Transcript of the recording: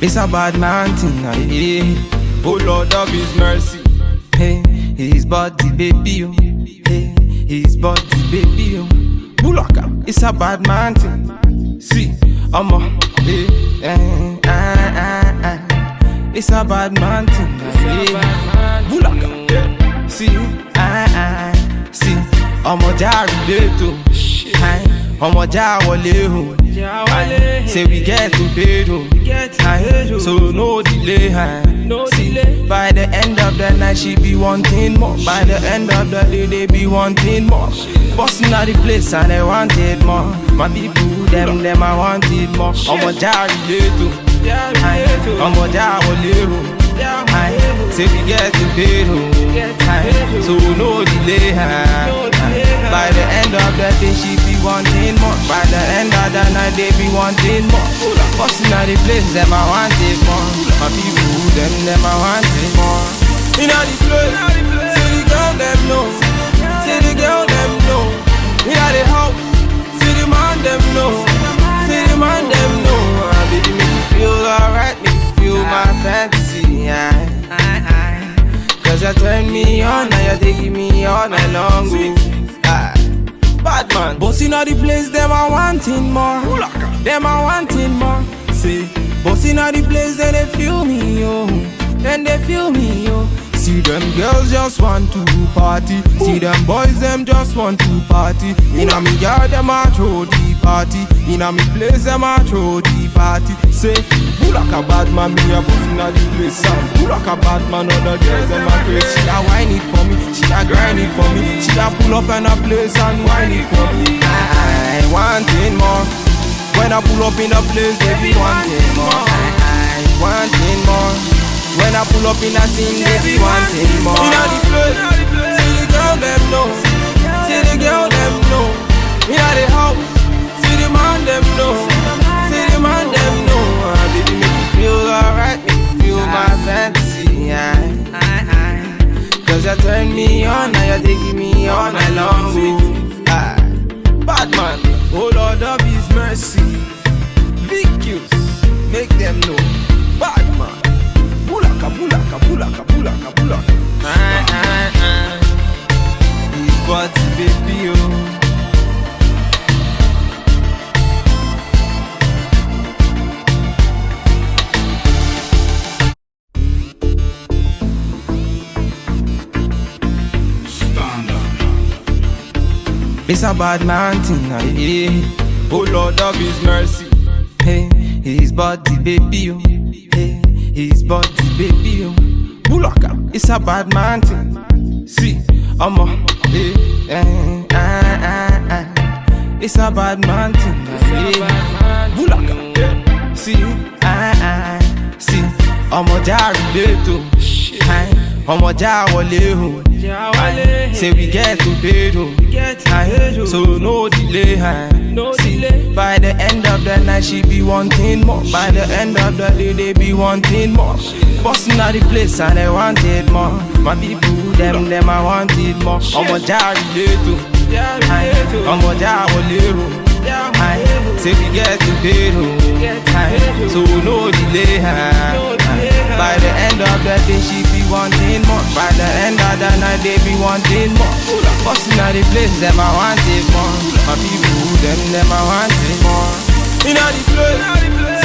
It's a bad man thing, hey. Oh Lord of His mercy, hey. His body, baby, oh. Hey, his body, baby, oh. Bulaka, it's a bad man thing. See, I'm a, hey, it's a bad man thing, hey. Bulaka, see, see, I'm a jari leto, I'm a jawale, say we get to bed, so no delay, see, by the end of the night she be wanting more, by the end of the day they be wanting more, busting out the place and they wanted more, my people, them I wanted more, I'm a jari leto, I'm a jawale, say we get to bed, so no delay, by the end of the day she be wanting more, by the end of the night they be wanting more, busting out the place them I wanted more, my people them I wanted more. In all the place, see the girl them know, see the girl them know. In all the house, see the man them know, see the man them know. Baby make me feel alright, make me feel my fantasy, cause you turn me on, now you taking me all night long. Bad man, bossing all the place, them I wanting more, them I wanting more. See, bossing all the place, then they feel me, yo, then they feel me, yo. See them girls just want to party, see them boys them just want to party. In a me yard them a throw the party, in a me place them a throw the party. Say, who like a bad man, me a bossing all the place, who like a bad man, other girls them a crazy. She a whine it for me, she a grind it for me, she a pull up in a place and whine it for me. I wanting more, when I pull up in a place they be wanting more. I wanting more, when I pull up in a scene they be wanting more. In all the place, see the girl them know, see the girl them know. In all the house, see the man them know, see the man them know. Baby make me feel alright, make me feel my fantasy, cause you turn me on, now you taking me all night long. Bad man, oh Lord of His mercy, VQs, make them know. Bad man, bulaka, bulaka, bulaka, bulaka, bulaka. His body, baby, oh. It's a bad man thing, hey. Oh Lord of His mercy, hey. His body, baby, oh. Hey. His body, baby, oh. Bulaka, it's a bad man thing. See, I'm a, hey. It's a bad man thing, hey. Bulaka, see, see, I'm a jari leto, I'm a jawale, say we get to bed, so no delay, see, by the end of the night she be wanting more, by the end of the day they be wanting more, busting out the place and they wanted more, my people them I wanted more. I'm a jari leto, I'm a jawale, say we get to bed, so no delay, by the end of the day she be wanting more, by the end of the night they be wanting more, busting out the place them I wanted more, my people them I wanted more. In all the place,